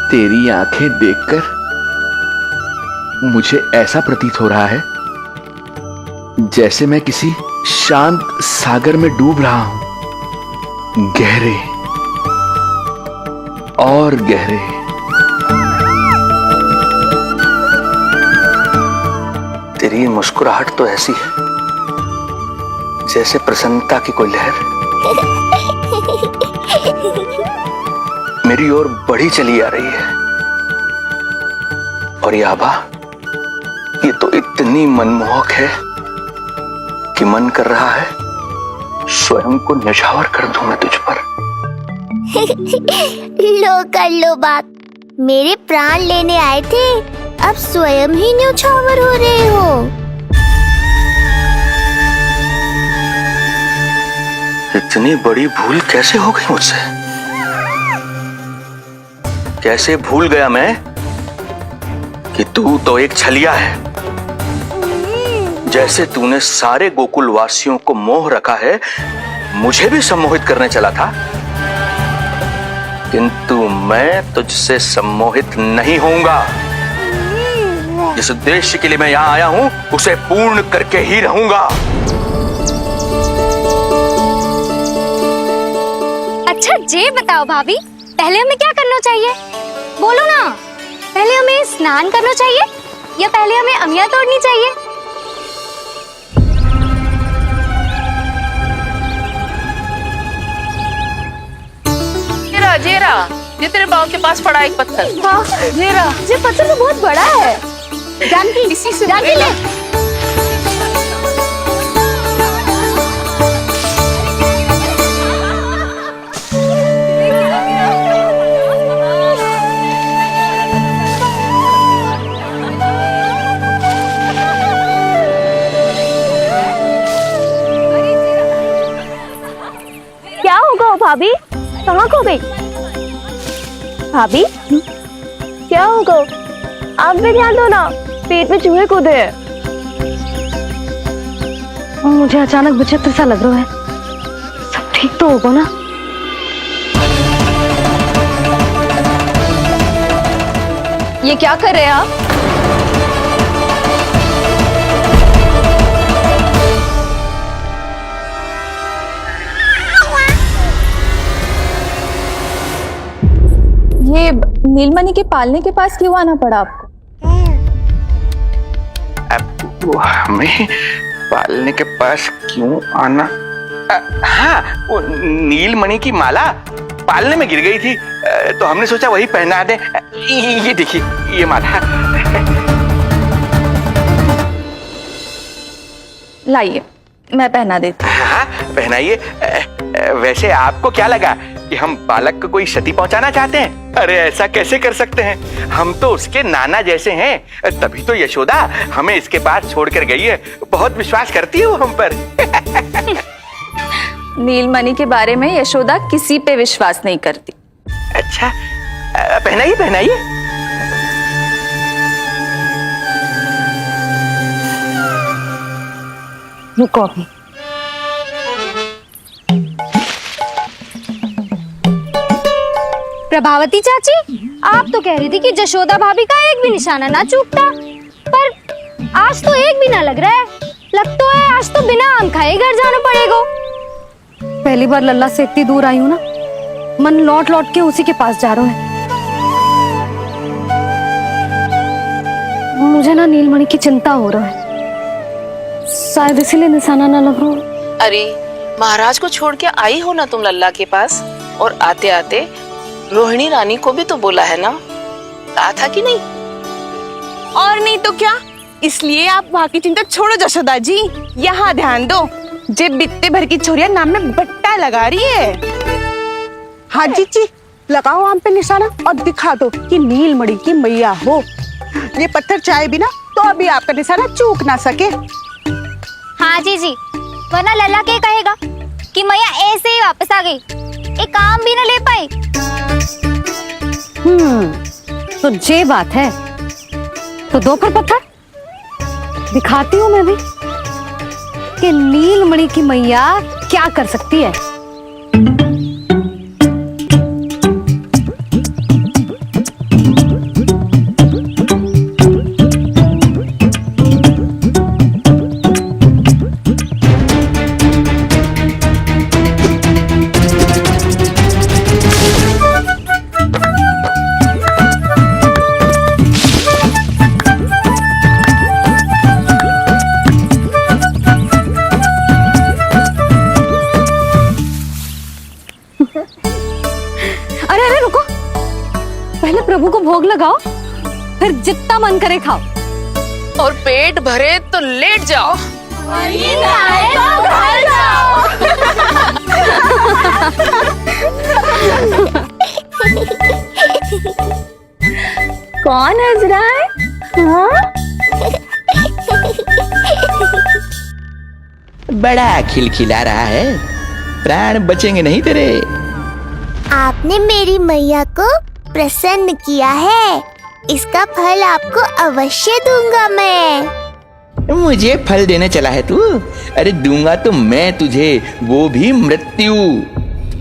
तेरी आंखें देखकर मुझे ऐसा प्रतीत हो रहा है जैसे मैं किसी शांत सागर में डूब रहा हूं, गहरे और गहरे। तेरी मुस्कुराहट तो ऐसी है जैसे प्रसन्नता की कोई लहर मेरी ओर बढ़ी चली आ रही है। और ये आभा, ये तो इतनी मनमोहक है कि मन कर रहा है स्वयं को न्यौछावर कर दूं मैं तुझ पर। लो कर लो बात, मेरे प्राण लेने आए थे, अब स्वयं ही न्यौछावर हो रहे हो। इतनी बड़ी भूल कैसे हो गई मुझसे? कैसे भूल गया मैं कि तू तो एक छलिया है। जैसे तूने सारे गोकुल वासियों को मोह रखा है, मुझे भी सम्मोहित करने चला था, किंतु मैं तुझसे सम्मोहित नहीं होऊंगा। जिस उद्देश्य के लिए मैं यहां आया हूं उसे पूर्ण करके ही रहूंगा। अच्छा ये बताओ भाभी, पहले हमें क्या करना चाहिए? बोलो ना, पहले हमें स्नान करना चाहिए या पहले हमें अमिया तोड़नी चाहिए? जेरा, ये तेरे पाँव के पास पड़ा एक पत्थर। हाँ, ये पत्थर तो बहुत बड़ा है। जानकी, इसी से जानकी ले। क्या होगा भाभी? कहाँ खो गई भाभी? क्या होगा? आप भी ध्यान दो ना, पेट में चूहे कूदे हैं। मुझे अचानक विचित्र सा लग रहा है। सब ठीक तो होगा ना? ये क्या कर रहे हैं आप? ये नीलमणि के पालने के पास क्यों आना पड़ा आपको? अब हमें पालने के पास क्यों आना? हाँ, वो नीलमणि की माला पालने में गिर गई थी, तो हमने सोचा वही पहना दे। ये देखिए, ये माला। लाइए, मैं पहना देती हूँ। हाँ, पहनाइए। वैसे आपको क्या लगा कि हम बालक को कोई क्षति पहुंचाना चाहते हैं? अरे ऐसा कैसे कर सकते हैं? हम तो उसके नाना जैसे हैं, तभी तो यशोदा हमें इसके पास छोड़कर गई है। बहुत विश्वास करती है वो हम पर। नीलमणि के बारे में यशोदा किसी पे विश्वास नहीं करती। अच्छा, पहनाइए पहनाइए। रुको अभी। प्रभावती चाची, आप तो कह रही थी कि जशोदा भाभी का एक भी निशाना ना चूकता, पर आज तो एक भी ना लग रहा है। लग तो है आज तो बिना आम खाए घर जाना पड़ेगा। पहली बार लल्ला से इतनी दूर आई हूँ ना, मन लौट लौट के उसी के पास जा रहा है। मुझे ना नीलमणि की चिंता हो रहा है, शायद इसीलिए निशाना ना लग रहा। अरे महाराज को छोड़ के आई हो ना तुम लल्ला के पास, और आते आते रोहिणी रानी को भी तो बोला है ना, कहा था कि नहीं? और नहीं तो क्या, इसलिए आप वहाँ की चिंता छोड़ो जशोदा जी, यहाँ ध्यान दो। जे बित्ते भर की छोरिया नाम में बट्टा लगा रही है। हाँ जी, लगाओ आम पे निशाना और दिखा दो कि नीलमणि की मैया हो। ये पत्थर चाहे भी ना तो अभी आपका निशाना चूक ना सके। हाँ जी, वरना लल्ला क्या कहेगा कि मैया ऐसे ही वापस आ गई, एक काम भी न ले पाई। तो ये बात है, तो दो पर पत्थर दिखाती हूँ मैं भी कि नीलमणि की मैया क्या कर सकती है। प्रभु को भोग लगाओ, फिर जितना मन करे खाओ। और पेट भरे तो लेट जाओ। कौन हंस रहा है? हाँ? बड़ा खिलखिला रहा है, प्राण बचेंगे नहीं तेरे। आपने मेरी मैया को प्रसन्न किया है, इसका फल आपको अवश्य दूंगा मैं। मुझे फल देने चला है तू? अरे दूंगा तो मैं तुझे, वो भी मृत्यु।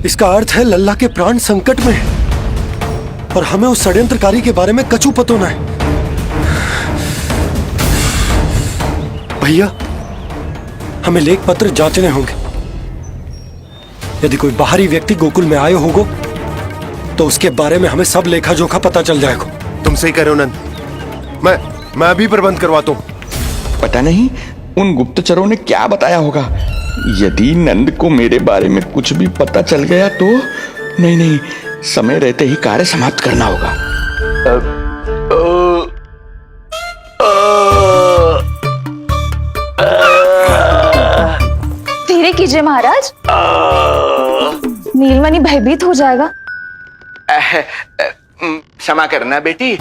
इसका अर्थ है लल्ला के प्राण संकट में है और हमें उस षड्यंत्रकारी के बारे में कचू पतोना है। भैया, हमें लेख पत्र जांचने होंगे। यदि कोई बाहरी व्यक्ति गोकुल में आए होगो तो उसके बारे में हमें सब लेखा जोखा पता चल जाएगा। तुम सही कह रहे हो नंद। मैं अभी प्रबंध करवाता हूँ। पता नहीं उन गुप्तचरों ने क्या बताया होगा। यदि नंद को मेरे बारे में कुछ भी पता चल गया तो नहीं, समय रहते ही कार्य समाप्त करना होगा। धीरे कीजिए महाराज, नीलमणि भयभीत हो जाएगा। क्षमा करना बेटी,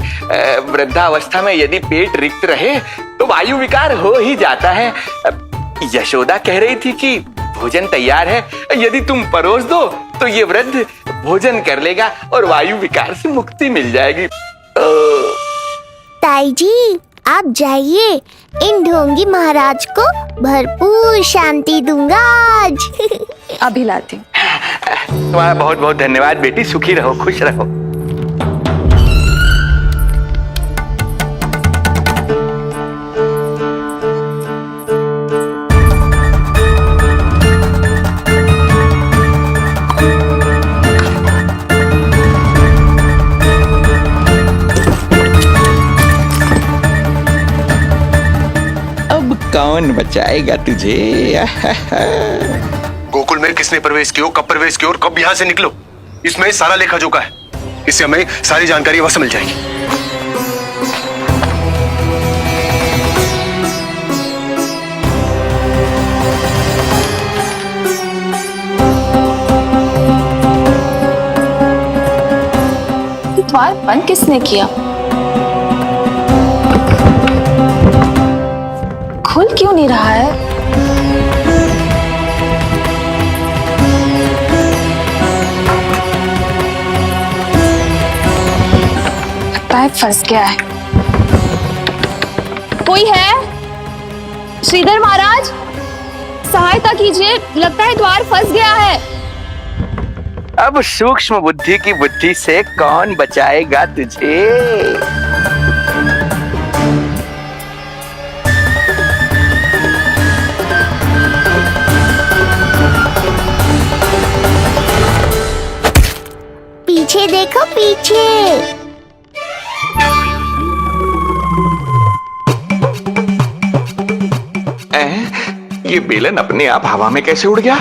वृद्धावस्था में यदि पेट रिक्त रहे तो वायु विकार हो ही जाता है। यशोदा कह रही थी कि भोजन तैयार है, यदि तुम परोस दो तो ये वृद्ध भोजन कर लेगा और वायु विकार से मुक्ति मिल जाएगी। ताई जी, आप जाइए, इन ढोंगी महाराज को भरपूर शांति दूंगा आज। अभी लाती हूँ। तुम्हारा बहुत बहुत धन्यवाद बेटी, सुखी रहो, खुश रहो। कौन बचाएगा तुझे? गोकुल में किसने प्रवेश किया, कब प्रवेश किया और कब यहाँ से निकलो, इसमें सारा लेखा जोखा है। इससे हमें सारी जानकारी अवश्य मिल जाएगी। द्वार बंद किसने किया? खुल क्यों नहीं रहा है? लगता है फंस गया है। कोई है? श्रीधर महाराज, सहायता कीजिए, लगता है द्वार फंस गया है। अब सूक्ष्म बुद्धि की बुद्धि से कौन बचाएगा तुझे? पीछे देखो, पीछे। ये बेलन अपने आप हवा में कैसे उड़ गया?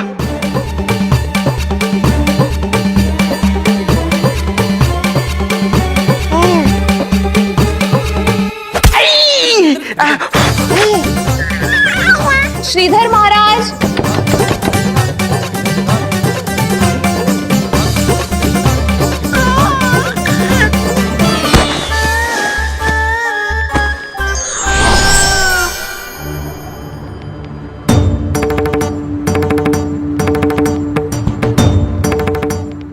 श्रीधर महाराज,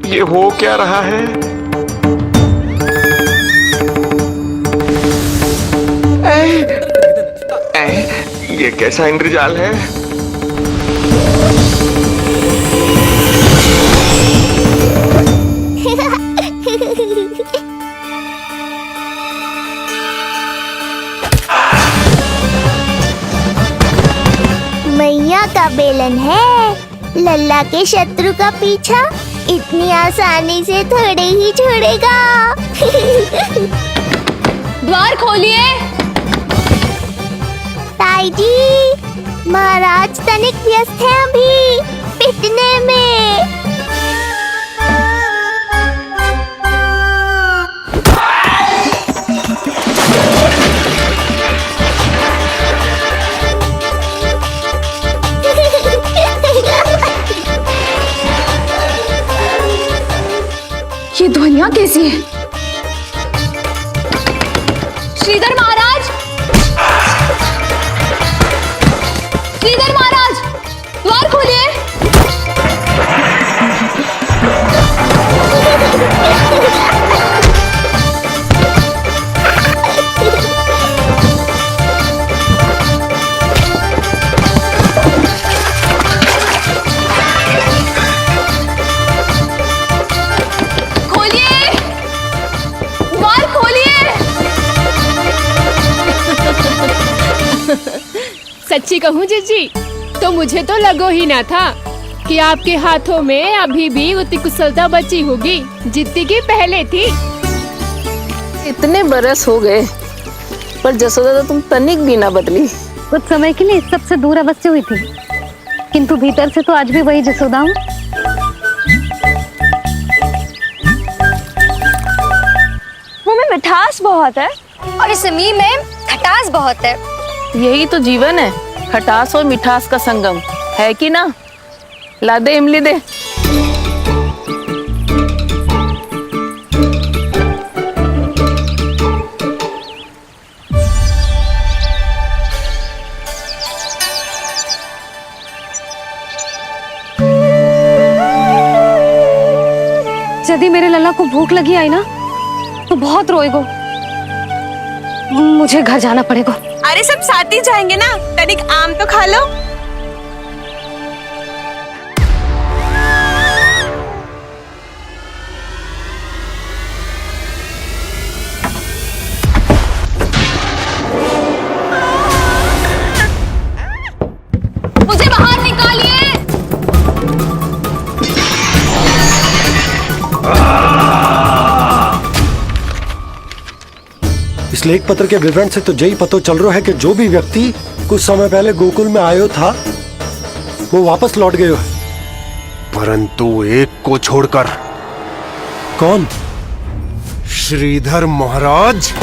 ये हो क्या रहा है? ये कैसा इंद्रजाल है? मैया का बेलन है, लल्ला के शत्रु का पीछा इतनी आसानी से थोड़े ही छोड़ेगा। द्वार खोलिए। ताई जी, महाराज तनिक व्यस्त है अभी पिटने में। यहाँ कैसी है? श्रीधर महाराज, श्रीधर महाराज, द्वार खोलिए। सच्ची कहूँ जीजी, तो मुझे तो लगो ही ना था कि आपके हाथों में अभी भी उतनी कुशलता बची होगी जितनी की पहले थी। इतने बरस हो गए पर जसोदा तो तुम तनिक भी ना बदली। कुछ समय के लिए इस सबसे दूर अवश्य हुई थी, किंतु भीतर से तो आज भी वही जसोदा हूँ। मुंह में मिठास बहुत है और इस मी में खटास बहुत है। यही तो जीवन है, खटास और मिठास का संगम, है कि ना? ला दे इमली दे। यदि मेरे लल्ला को भूख लगी आई ना तो बहुत रोएगो। मुझे घर जाना पड़ेगा। अरे सब साथ ही जाएंगे ना, तनिक आम तो खा लो। मुझे बाहर निकालिए। इस लेख पत्र के विवरण से तो यही पता चल रहा है कि जो भी व्यक्ति कुछ समय पहले गोकुल में आयो था वो वापस लौट गयो है। परंतु एक को छोड़कर। कौन? श्रीधर महाराज।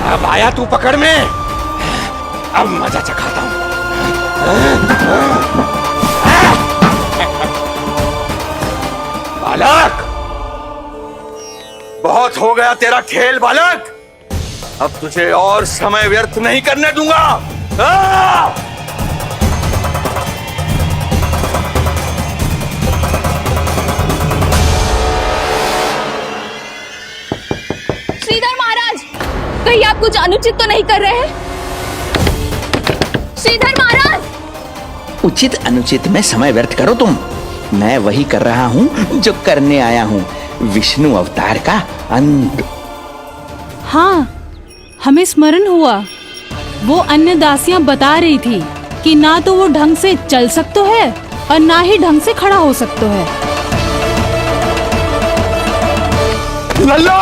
अब आया तू पकड़ में, अब मजा चखाता हूं। बालक, बहुत हो गया तेरा खेल बालक, अब तुझे और समय व्यर्थ नहीं करने दूंगा। श्रीधर महाराज, कहीं आप कुछ अनुचित तो नहीं कर रहे हैं? श्रीधर महाराज! उचित अनुचित में समय व्यर्थ करो तुम, मैं वही कर रहा हूं जो करने आया हूं, विष्णु अवतार का अंत। हाँ, हमें स्मरण हुआ। वो अन्य दासियां बता रही थी कि ना तो वो ढंग से चल सकते है और ना ही ढंग से खड़ा हो सकते है। लल्ला!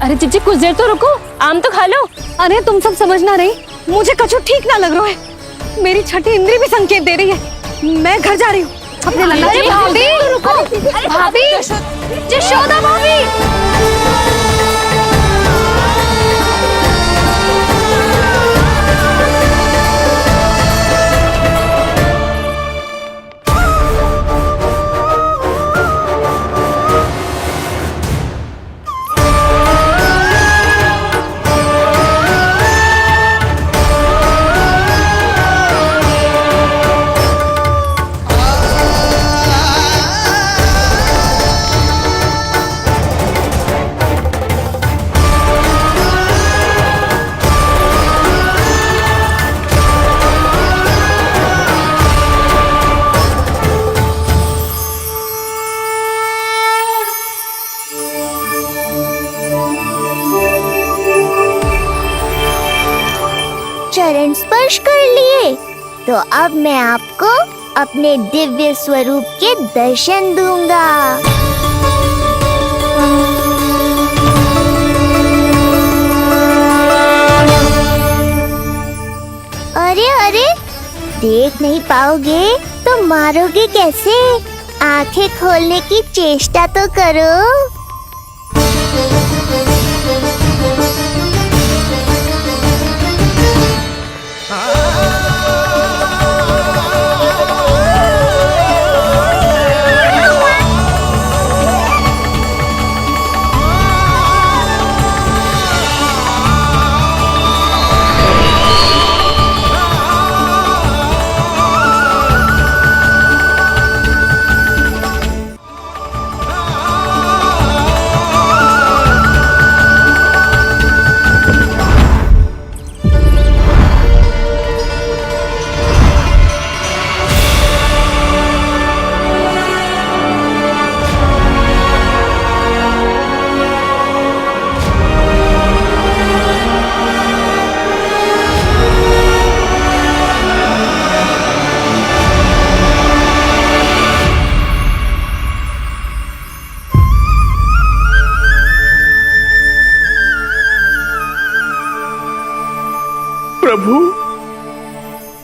अरे जीजी कुछ देर तो रुको, आम तो खा लो। अरे तुम सब समझना नहीं, मुझे कछु ठीक ना लग रहा है। मेरी छठी इंद्री भी संकेत दे रही है। मैं घर जा रही हूँ अपने लल्ला। अरे भाभी रुको, अरे भाभी, जशोदा भाभी। चरण स्पर्श कर लिए तो अब मैं आपको अपने दिव्य स्वरूप के दर्शन दूंगा। अरे अरे, देख नहीं पाओगे तो मारोगे कैसे? आंखें खोलने की चेष्टा तो करो।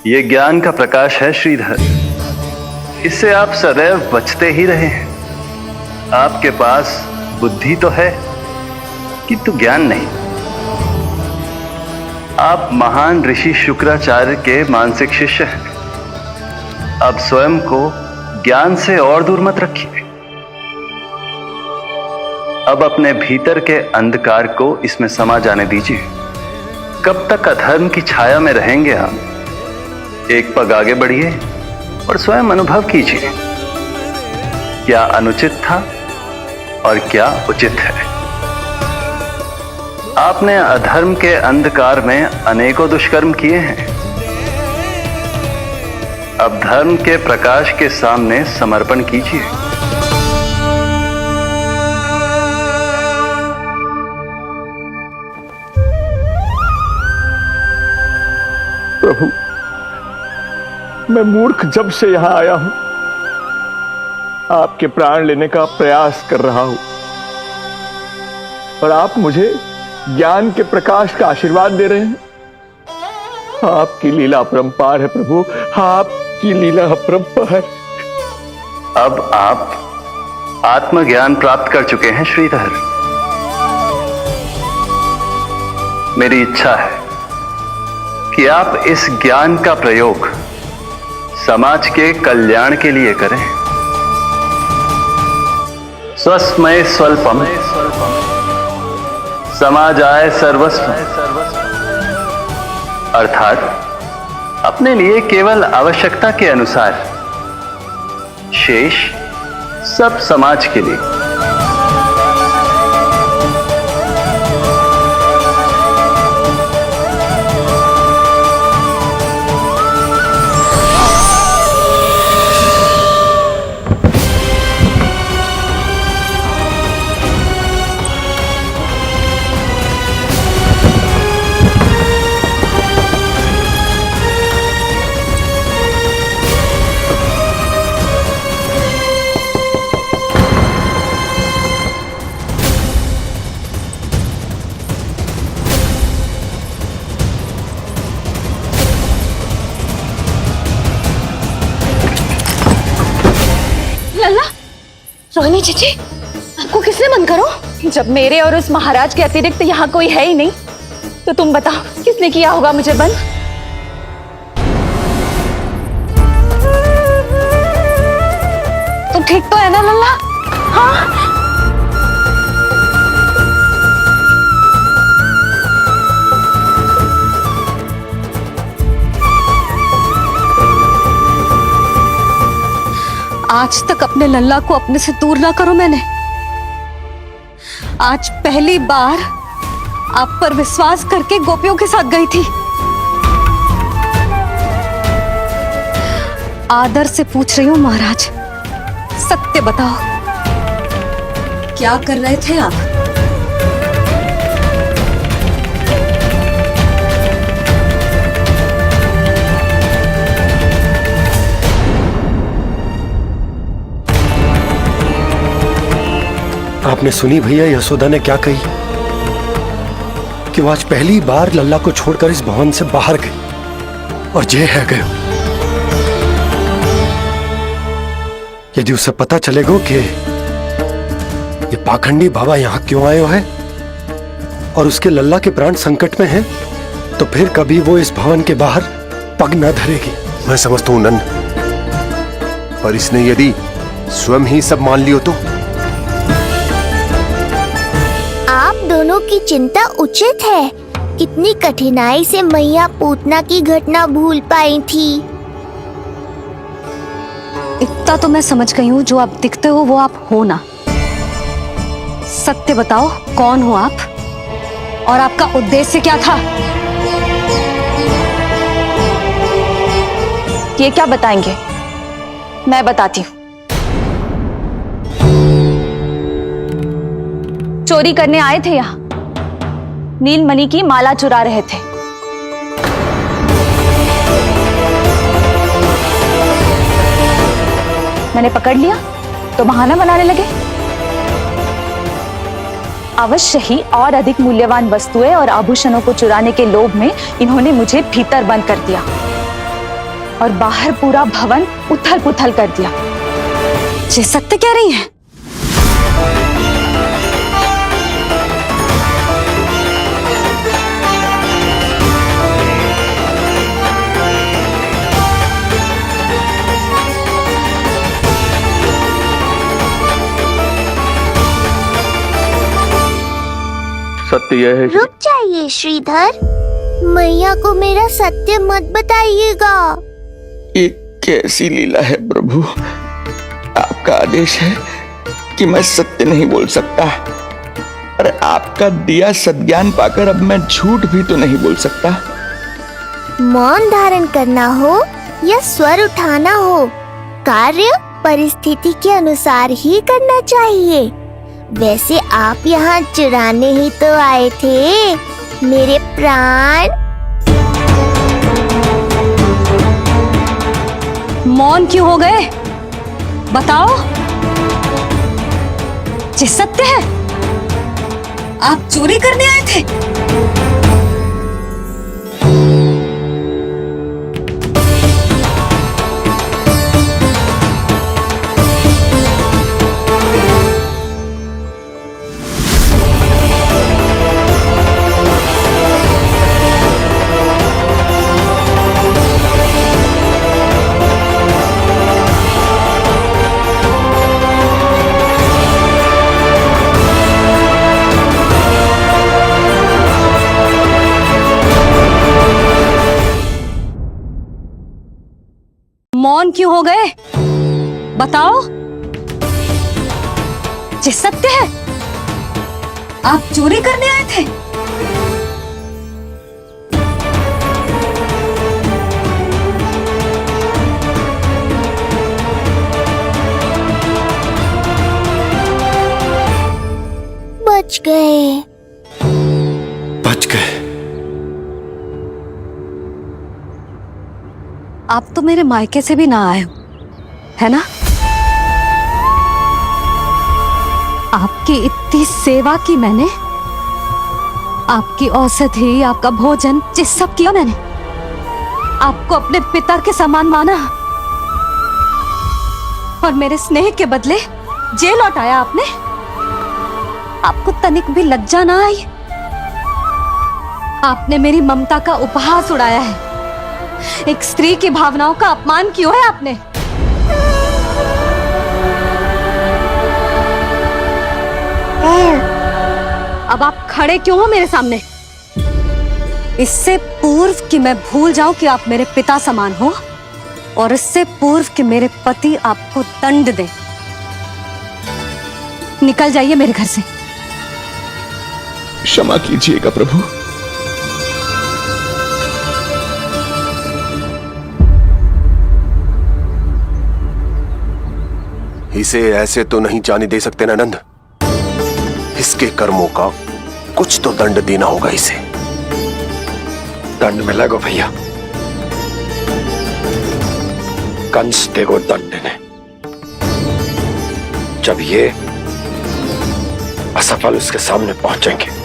ये ज्ञान का प्रकाश है श्रीधर, इससे आप सदैव बचते ही रहे हैं। आपके पास बुद्धि तो है किंतु ज्ञान नहीं। आप महान ऋषि शुक्राचार्य के मानसिक शिष्य हैं। अब स्वयं को ज्ञान से और दूर मत रखिए। अब अपने भीतर के अंधकार को इसमें समा जाने दीजिए। कब तक अधर्म की छाया में रहेंगे आप? एक पग आगे बढ़िए और स्वयं अनुभव कीजिए क्या अनुचित था और क्या उचित है। आपने अधर्म के अंधकार में अनेकों दुष्कर्म किए हैं। अब धर्म के प्रकाश के सामने समर्पण कीजिए। प्रभु, मैं मूर्ख जब से यहां आया हूं, आपके प्राण लेने का प्रयास कर रहा हूं और आप मुझे ज्ञान के प्रकाश का आशीर्वाद दे रहे हैं। आपकी लीला अपरंपार है प्रभु, आपकी लीला अपरंपार। अब आप आत्मज्ञान प्राप्त कर चुके हैं श्रीधर। मेरी इच्छा है कि आप इस ज्ञान का प्रयोग समाज के कल्याण के लिए करें। स्वस्मय स्वल्पम समाजाय सर्वस्व, अर्थात अपने लिए केवल आवश्यकता के अनुसार, शेष सब समाज के लिए। रोहिणी जीजी, आपको किसने बंद करो? जब मेरे और उस महाराज के अतिरिक्त यहाँ कोई है ही नहीं, तो तुम बताओ किसने किया होगा मुझे बंद? तुम ठीक तो है ना लल्ला? हाँ? आज तक अपने लल्ला को अपने से दूर ना करो मैंने। आज पहली बार आप पर विश्वास करके गोपियों के साथ गई थी। आदर से पूछ रही हूँ महाराज, सत्य बताओ, क्या कर रहे थे आप? आपने सुनी भैया यशोदा ने क्या कही कि वो आज पहली बार लल्ला को छोड़कर इस भवन से बाहर गई और जे है गयो। यदि उसे पता चलेगा कि ये पाखंडी बाबा यहाँ क्यों आयो है और उसके लल्ला के प्राण संकट में हैं, तो फिर कभी वो इस भवन के बाहर पग न धरेगी। मैं समझता हूं नंद, पर इसने यदि स्वयं ही सब मान लियो तो? आप दोनों की चिंता उचित है। कितनी कठिनाई से मैया पूतना की घटना भूल पाई थी। इतना तो मैं समझ गई हूँ, जो आप दिखते हो वो आप हो ना। सत्य बताओ, कौन हो आप और आपका उद्देश्य क्या था? ये क्या बताएंगे, मैं बताती हूँ। चोरी करने आए थे यहाँ, नीलमणि की माला चुरा रहे थे। मैंने पकड़ लिया तो बहाना बनाने लगे। अवश्य ही और अधिक मूल्यवान वस्तुएं और आभूषणों को चुराने के लोभ में इन्होंने मुझे भीतर बंद कर दिया और बाहर पूरा भवन उथल पुथल कर दिया। ये सत्य कह रही हैं? सत्य यह है। रुक जाइए श्रीधर, मैया को मेरा सत्य मत बताइएगा। ये कैसी लीला है प्रभु, आपका आदेश है कि मैं सत्य नहीं बोल सकता, और आपका दिया सद्ज्ञान पाकर अब मैं झूठ भी तो नहीं बोल सकता। मौन धारण करना हो या स्वर उठाना हो, कार्य परिस्थिति के अनुसार ही करना चाहिए। वैसे आप यहाँ चुराने ही तो आए थे मेरे प्राण। मौन क्यों हो गए? बताओ, ये सत्य है? आप चोरी करने आए थे? मौन क्यों हो गए? बताओ, ये सत्य है? आप चोरी करने आए थे? बच गए। बच गए। आप तो मेरे मायके से भी ना आए हो, है ना? आपकी इतनी सेवा की मैंने, आपकी औषधि, आपका भोजन, ये सब किया मैंने। आपको अपने पिता के समान माना और मेरे स्नेह के बदले जेल लौटाया आपने। आपको तनिक भी लज्जा ना आई? आपने मेरी ममता का उपहास उड़ाया है। एक स्त्री की भावनाओं का अपमान क्यों है आपने? अब आप खड़े क्यों हो मेरे सामने? इससे पूर्व कि मैं भूल जाऊं कि आप मेरे पिता समान हो, और इससे पूर्व कि मेरे पति आपको दंड दे, निकल जाइए मेरे घर से। क्षमा कीजिएगा प्रभु। इसे ऐसे तो नहीं जाने दे सकते ना नंद। इसके कर्मों का कुछ तो दंड देना होगा इसे। दंड मिलेगा भैया, कंस देगो दंड ने। जब ये असफल उसके सामने पहुंचेंगे।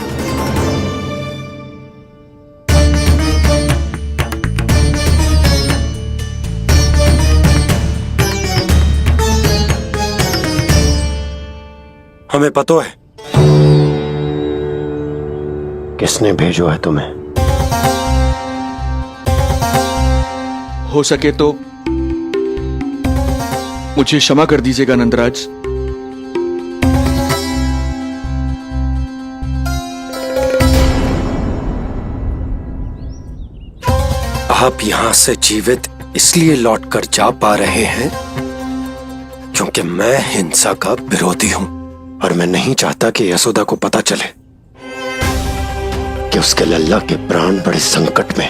हमें पता है किसने भेजो है तुम्हें। हो सके तो मुझे क्षमा कर दीजिएगा नंदराज। आप यहां से जीवित इसलिए लौटकर जा पा रहे हैं क्योंकि मैं हिंसा का विरोधी हूं और मैं नहीं चाहता कि यशोदा को पता चले कि उसके लल्ला के प्राण बड़े संकट में।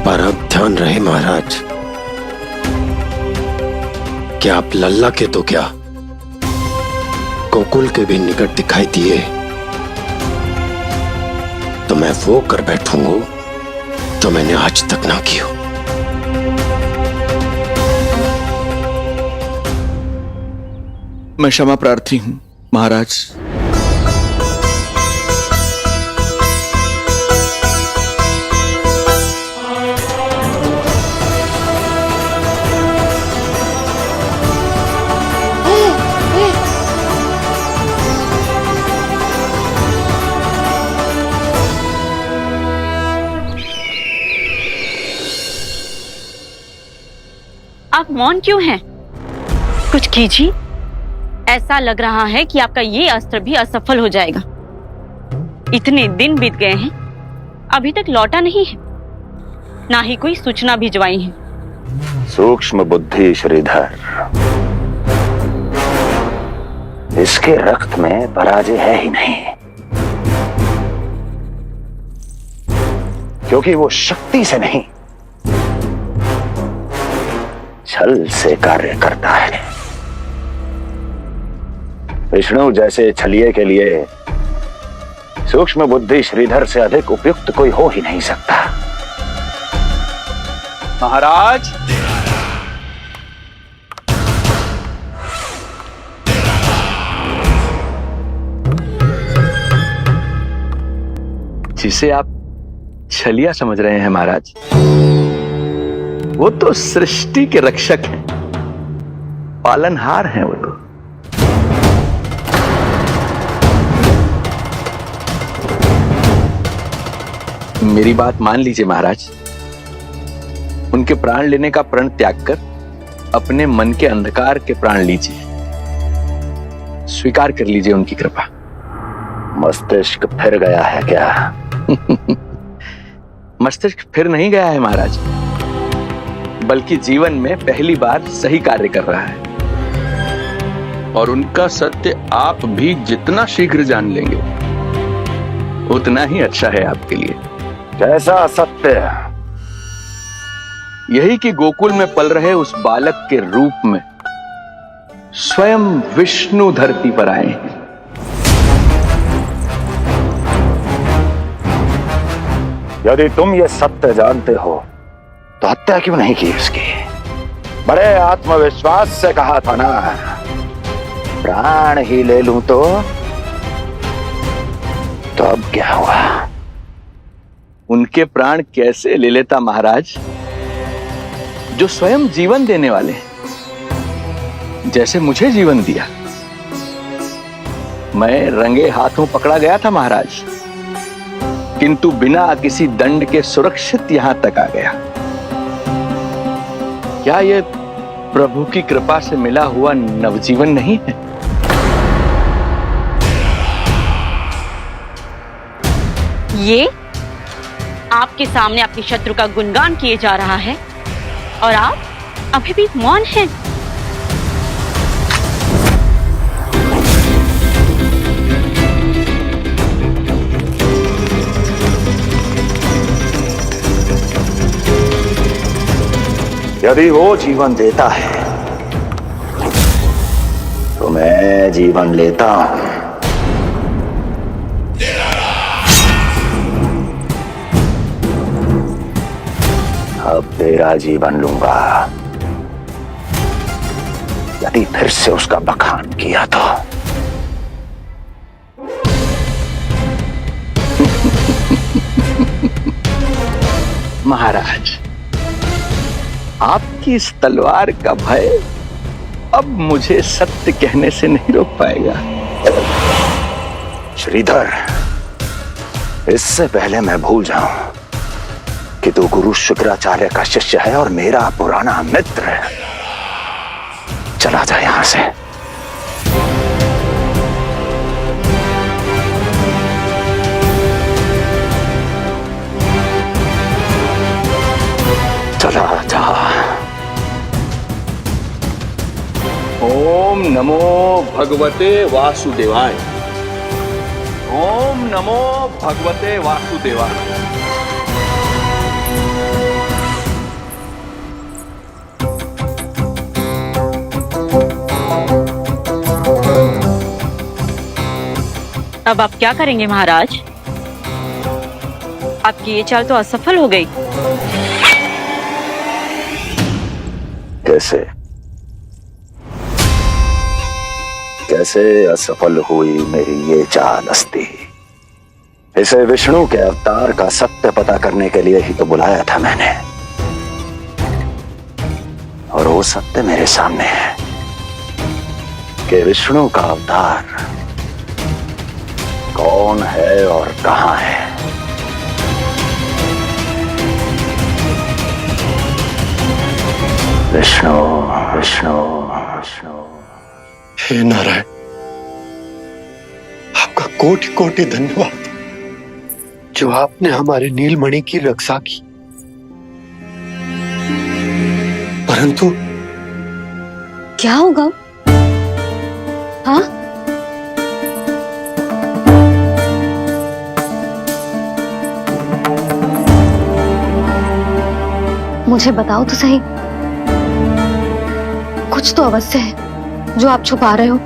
पर अब ध्यान रहे महाराज कि आप लल्ला के तो क्या गोकुल के भी निकट दिखाई दिए तो मैं वो कर बैठूंगा जो मैंने आज तक ना की हो। मैं क्षमा प्रार्थी हूं महाराज। आप मौन क्यों हैं? कुछ कीजिए। ऐसा लग रहा है कि आपका ये अस्त्र भी असफल हो जाएगा। इतने दिन बीत गए हैं, अभी तक लौटा नहीं है, ना ही कोई सूचना भिजवाई है। सूक्ष्म बुद्धि श्रीधर, इसके रक्त में पराजय है ही नहीं, क्योंकि वो शक्ति से नहीं छल से कार्य करता है। विष्णु जैसे छलिए के लिए सूक्ष्म बुद्धि श्रीधर से अधिक उपयुक्त कोई हो ही नहीं सकता। महाराज, जिसे आप छलिया समझ रहे हैं महाराज, वो तो सृष्टि के रक्षक हैं, पालनहार हैं वो तो। मेरी बात मान लीजिए महाराज, उनके प्राण लेने का प्रण त्याग कर अपने मन के अंधकार के प्राण लीजिए, स्वीकार कर लीजिए उनकी कृपा। मस्तिष्क फिर गया है क्या? मस्तिष्क फिर नहीं गया है महाराज, बल्कि जीवन में पहली बार सही कार्य कर रहा है। और उनका सत्य आप भी जितना शीघ्र जान लेंगे उतना ही अच्छा है आपके लिए। कैसा सत्य? यही कि गोकुल में पल रहे उस बालक के रूप में स्वयं विष्णु धरती पर आए हैं। यदि तुम ये सत्य जानते हो तो हत्या क्यों नहीं की उसकी? बड़े आत्मविश्वास से कहा था ना, प्राण ही ले लूं तो अब क्या हुआ? उनके प्राण कैसे ले लेता महाराज, जो स्वयं जीवन देने वाले हैं, जैसे मुझे जीवन दिया। मैं रंगे हाथों पकड़ा गया था महाराज, किंतु बिना किसी दंड के सुरक्षित यहां तक आ गया। क्या यह प्रभु की कृपा से मिला हुआ नवजीवन नहीं है? ये आपके सामने अपने शत्रु का गुणगान किए जा रहा है और आप अभी भी मौन हैं। यदि वो जीवन देता है तो मैं जीवन लेता हूं। अब तेरा जीवन लूंगा यदि फिर से उसका बखान किया तो। महाराज, आपकी इस तलवार का भय अब मुझे सत्य कहने से नहीं रोक पाएगा। श्रीधर, इससे पहले मैं भूल जाऊं कि तू गुरु शुक्राचार्य का शिष्य है और मेरा पुराना मित्र है, चला जा यहां से। चला जा। ओम नमो भगवते वासुदेवाय। ओम नमो भगवते वासुदेवाय। अब आप क्या करेंगे महाराज? आपकी ये चाल तो असफल हो गई। कैसे कैसे असफल हुई मेरी ये चाल अस्ती? इसे विष्णु के अवतार का सत्य पता करने के लिए ही तो बुलाया था मैंने, और वो सत्य मेरे सामने है कि विष्णु का अवतार कौन है और कहां है। विष्णु विष्णु विष्णु। हे नारायण, आपका कोटि कोटि धन्यवाद जो आपने हमारे नीलमणि की रक्षा की। परंतु क्या होगा? हाँ, मुझे बताओ तो सही, कुछ तो अवश्य है जो आप छुपा रहे हो।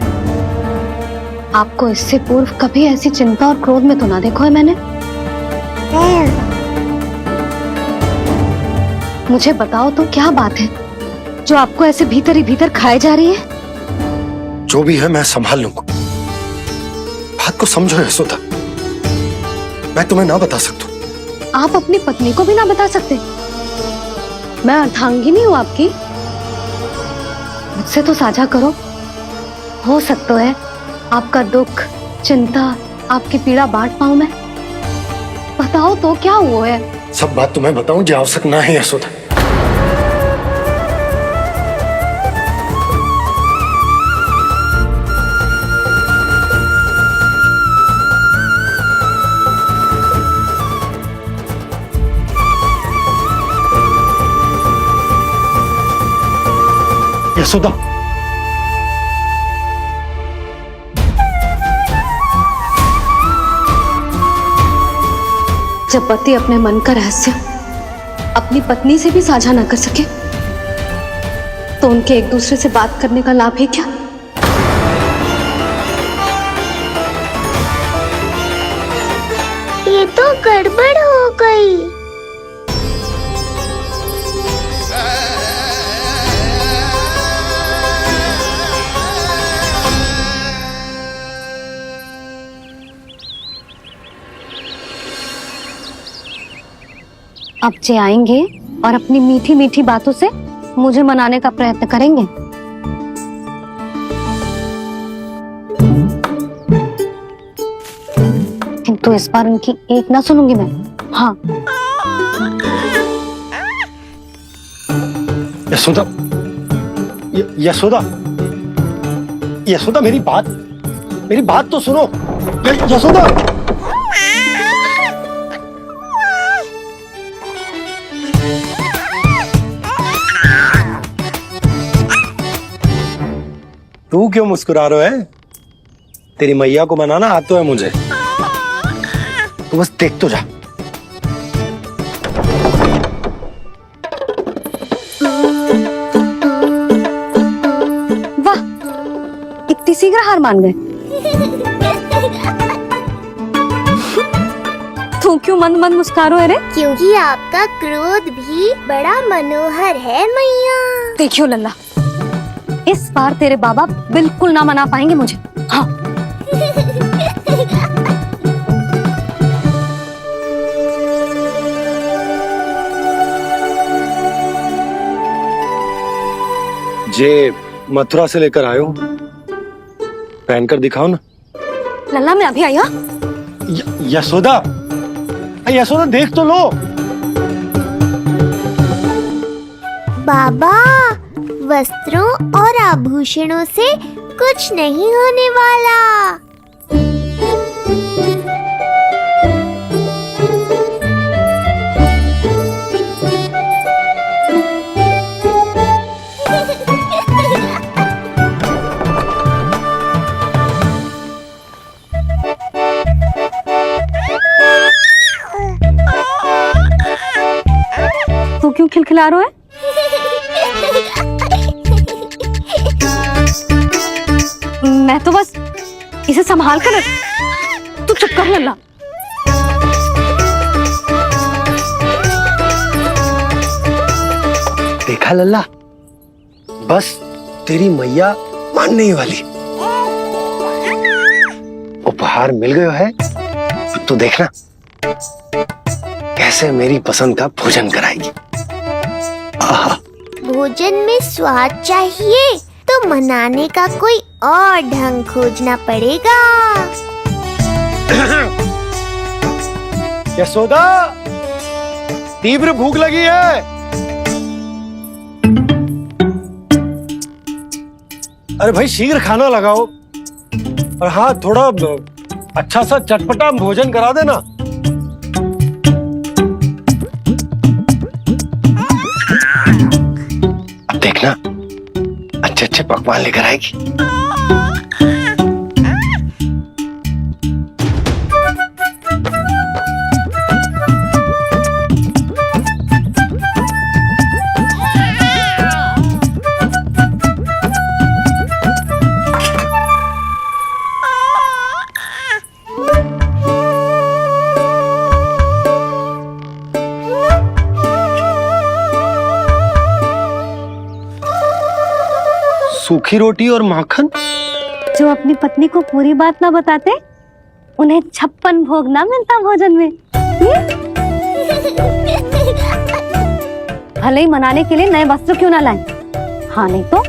आपको इससे पूर्व कभी ऐसी चिंता और क्रोध में तो ना देखो है मैंने। मुझे बताओ तो क्या बात है जो आपको ऐसे भीतर ही भीतर खाए जा रही है? जो भी है मैं संभाल लूंगा। बात को समझो यशोदा, मैं तुम्हें ना बता सकता। आप अपनी पत्नी को भी ना बता सकते? मैं अर्धांगिनी हूँ आपकी, मुझसे तो साझा करो। हो सकता है आपका दुख, चिंता, आपकी पीड़ा बांट पाऊं मैं। बताओ तो क्या हुआ है? सब बात तुम्हें बताऊं जो आवश्यक ना है यशोदा। यशोदा, जब पति अपने मन का रहस्य अपनी पत्नी से भी साझा न कर सके तो उनके एक दूसरे से बात करने का लाभ है क्या? ये तो गड़बड़ हो गई। अब जे आएंगे और अपनी मीठी मीठी बातों से मुझे मनाने का प्रयत्न करेंगे। किंतु इस बार उनकी एक ना सुनूंगी मैं। हाँ, यशोदा, यशोदा, यशोदा, मेरी बात तो सुनो। यशोदा, तू क्यों मुस्कुरा रहा है? तेरी मैया को मनाना आता है मुझे, तू बस देख तो जा। वाह, इतनी शीघ्र हार मान गए। तू क्यों मंद मंद मुस्कुरा रहे? क्योंकि आपका क्रोध भी बड़ा मनोहर है मैया। देखियो लल्ला, इस बार तेरे बाबा बिल्कुल ना मना पाएंगे मुझे। हाँ, ये मथुरा से लेकर आयो हूं, पहनकर दिखाओ ना। लल्ला मैं अभी आई। हाँ यशोदा, यशोदा देख तो लो। बाबा, वस्त्रों और आभूषणों से कुछ नहीं होने वाला। तू क्यों खिलखिला रहा है? मैं तो बस इसे संभाल कर तू चुप कर लल्ला। देखा लल्ला, बस तेरी मैया मानने ही वाली। उपहार मिल गया है, अब तू देखना कैसे मेरी पसंद का भोजन कराएगी। भोजन में स्वाद चाहिए तो मनाने का कोई और ढंग खोजना पड़ेगा। यशोदा, तीव्र भूख लगी है। अरे भाई शीघ्र खाना लगाओ, और हाँ थोड़ा अच्छा सा चटपटा भोजन करा देना। अब देखना अच्छे अच्छे पकवान लेकर आएगी। सूखी रोटी और माखन। जो अपनी पत्नी को पूरी बात ना बताते उन्हें 56 भोग ना मिलता भोजन में। भले ही मनाने के लिए नए वस्त्र क्यों ना लाए, हाँ नहीं तो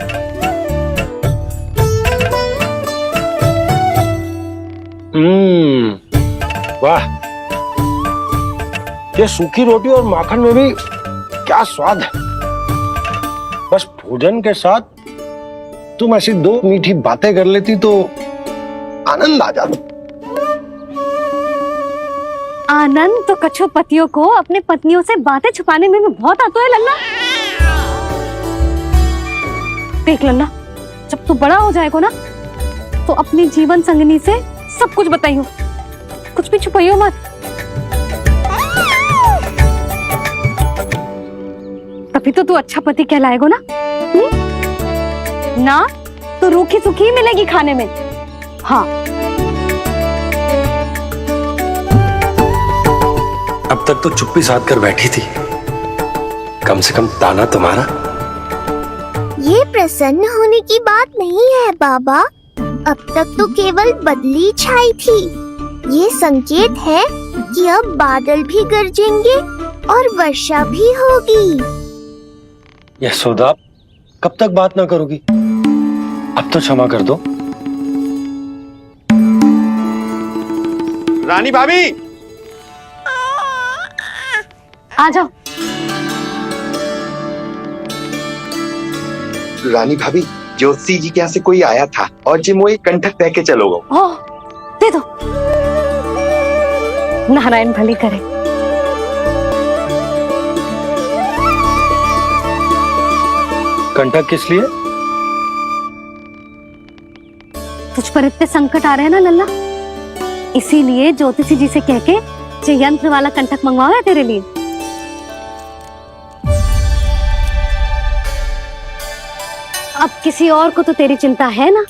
वाह, ये सूखी रोटी और माखन में भी क्या स्वाद है। बस भोजन के साथ तुम ऐसी दो मीठी बातें कर लेती तो आनंद आ जाता। आनंद तो कछुआ पतियों को अपने पत्नियों से बातें छुपाने में भी बहुत आता है लल्ला। देख लल्ला, जब तू बड़ा हो जाएगा ना तो अपनी जीवन संगनी से सब कुछ बताइयो, कुछ भी छुपाइयो मत। तभी तो तू अच्छा पति कहलाएगा ना। ना तो रूखी सूखी मिलेगी खाने में। हाँ अब तक तो चुप्पी साध कर बैठी थी, कम से कम ताना तुम्हारा। ये प्रसन्न होने की बात नहीं है बाबा, अब तक तो केवल बदली छाई थी। ये संकेत है कि अब बादल भी गरजेंगे और वर्षा भी होगी। यशोदा, कब तक बात ना करोगी? अब तो क्षमा कर दो। रानी भाभी, आ जाओ। रानी भाभी, ज्योति जी के यहाँ से कोई आया था और जी मुझे कंठक दे के चलो गो। ओह, दे दो। नारायण भली करे। कंठक किस लिए? तुझ पर इतने संकट आ रहे हैं ना लल्ला, इसीलिए ज्योतिषी जी से कह के जो यंत्र वाला कंठक मंगवाया तेरे लिए। अब किसी और को तो तेरी चिंता है ना।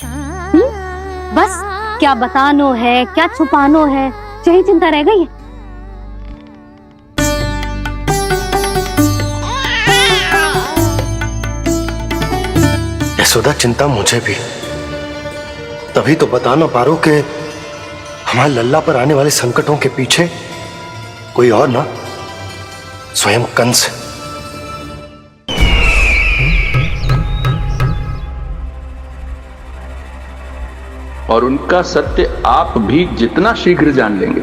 बस क्या बतानो है, क्या छुपानो है, यही चिंता रह गई है। यशोदा, चिंता मुझे भी, तभी तो बता ना पा रहा हूं कि हमारे लल्ला पर आने वाले संकटों के पीछे कोई और ना स्वयं कंस है। और उनका सत्य आप भी जितना शीघ्र जान लेंगे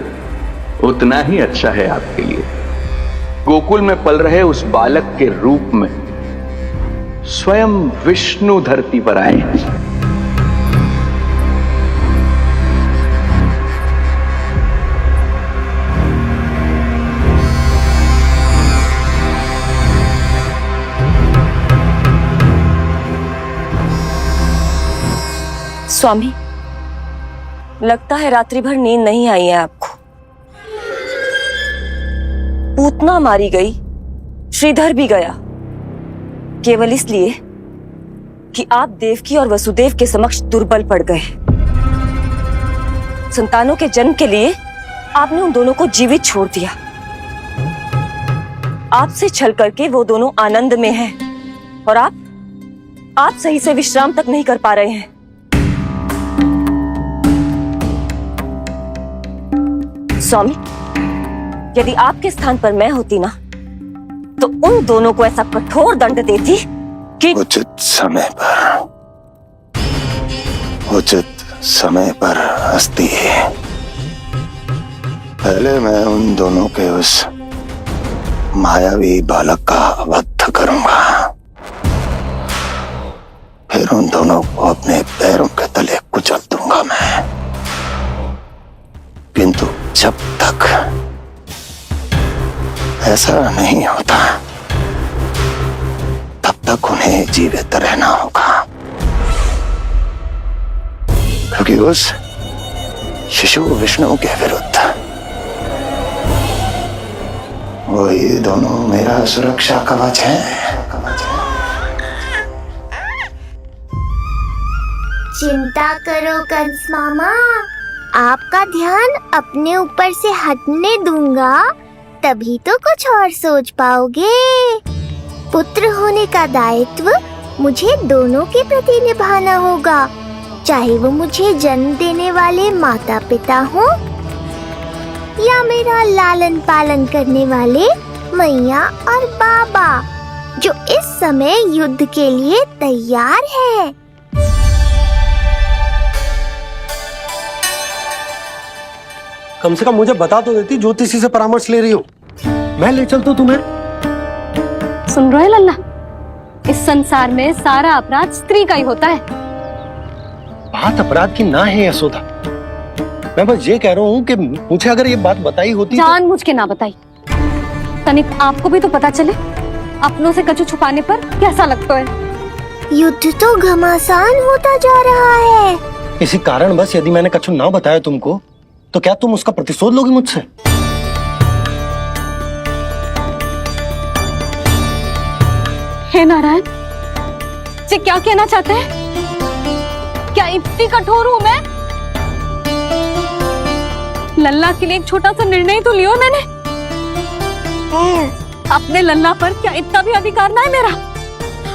उतना ही अच्छा है आपके लिए। गोकुल में पल रहे उस बालक के रूप में स्वयं विष्णु धरती पर आए। स्वामी, लगता है रात्रि भर नींद नहीं आई है आपको। पूतना मारी गई, श्रीधर भी गया, केवल इसलिए कि आप देवकी और वसुदेव के समक्ष दुर्बल पड़ गए। संतानों के जन्म के लिए आपने उन दोनों को जीवित छोड़ दिया। आपसे छल करके वो दोनों आनंद में हैं और आप सही से विश्राम तक नहीं कर पा रहे हैं। स्वामी, यदि आपके स्थान पर मैं होती ना, तो उन दोनों को ऐसा कठोर दंड देती कि उचित समय पर हस्ती। पहले मैं उन दोनों के उस मायावी बालक का वध करूंगा, फिर उन दोनों को अपने पैरों के तले कुचल दूंगा मैं। किंतु जब तक ऐसा नहीं होता तब तक उन्हें जीवित रहना होगा, क्योंकि उस शिशु विष्णु के विरुद्ध वही दोनों मेरा सुरक्षा कवच है। चिंता करो कंस मामा, आपका ध्यान अपने ऊपर से हटने दूंगा, तभी तो कुछ और सोच पाओगे। पुत्र होने का दायित्व मुझे दोनों के प्रति निभाना होगा, चाहे वो मुझे जन्म देने वाले माता पिता हो या मेरा लालन पालन करने वाले मैया और बाबा, जो इस समय युद्ध के लिए तैयार है। कम से कम मुझे बता तो देती, ज्योतिषी से परामर्श ले रही हो, मैं ले चलता तुम्हें। सुन रहे लल्ला, इस संसार में सारा अपराध स्त्री का ही होता है। बात अपराध की ना है यशोदा, मैं बस ये कह रहा हूँ कि मुझे अगर ये बात बताई होती जान मुझ के ना बताई, तनिक आपको भी तो पता चले अपनों से कछु छुपाने पर कैसा लगता है। युद्ध तो घमासान होता जा रहा है। इसी कारण बस यदि मैंने कछु ना बताया तुमको, तो क्या तुम उसका प्रतिशोध लोगी मुझसे? हे नारायण, ये क्या कहना चाहते हैं? क्या इतनी कठोर हूं मैं? लल्ला के लिए एक छोटा सा निर्णय तो लियो मैंने। अपने लल्ला पर क्या इतना भी अधिकार ना है मेरा?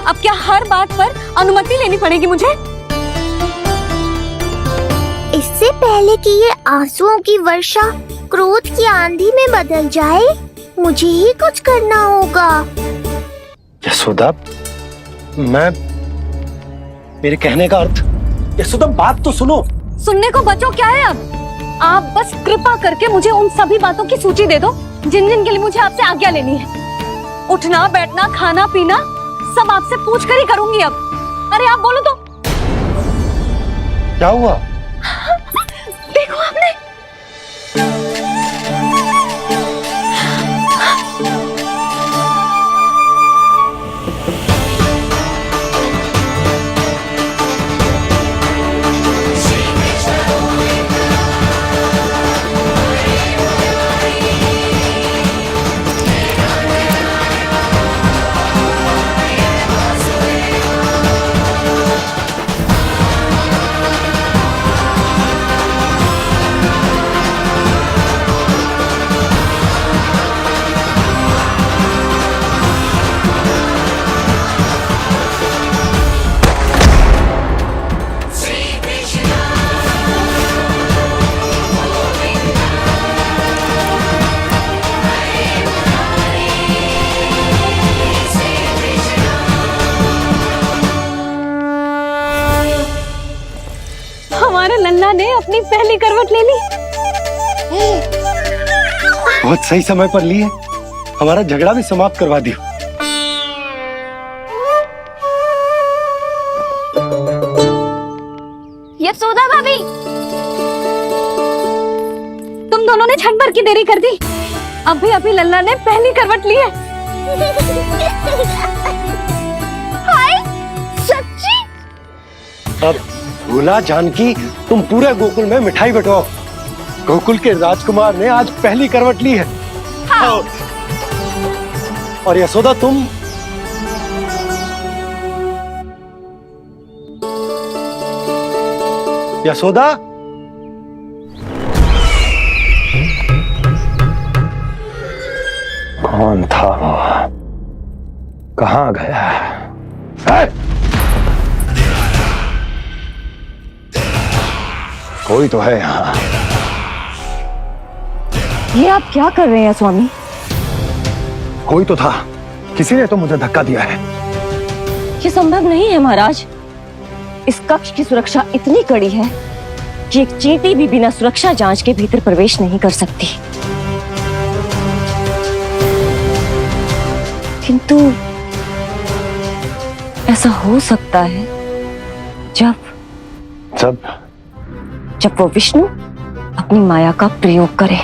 अब क्या हर बात पर अनुमति लेनी पड़ेगी मुझे? इससे पहले कि ये आंसुओं की वर्षा क्रोध की आंधी में बदल जाए, मुझे ही कुछ करना होगा। यशोदा, मेरे कहने का अर्थ, यशोदा बात तो सुनो। सुनने को बचो क्या है अब? आप बस कृपा करके मुझे उन सभी बातों की सूची दे दो जिन जिन के लिए मुझे आपसे आज्ञा लेनी है। उठना बैठना खाना पीना सब आपसे पूछ कर ही करूंगी अब। अरे आप बोलो तो। क्या हुआ? देखो आपने। लल्ला ने अपनी पहली करवट ले ली। बहुत सही समय पर ली है, हमारा झगड़ा भी समाप्त करवा दियो। यशोदा भाभी, तुम दोनों ने क्षण भर की देरी कर दी। अभी लल्ला ने पहली करवट ली है। हाय, सच्ची? अब भूला जानकी, तुम पूरे गोकुल में मिठाई बंटवाओ। गोकुल के राजकुमार ने आज पहली करवट ली है। हाँ। और यशोदा तुम यशोदा, कौन था वो? कहां गया? है? कोई तो है यहाँ। ये आप क्या कर रहे हैं स्वामी? कोई तो था, किसी ने तो मुझे धक्का दिया है। ये संभव नहीं है महाराज। इस कक्ष की सुरक्षा इतनी कड़ी है कि एक चींटी भी बिना सुरक्षा जांच के भीतर प्रवेश नहीं कर सकती। किंतु ऐसा हो सकता है जब वो विष्णु अपनी माया का प्रयोग करे।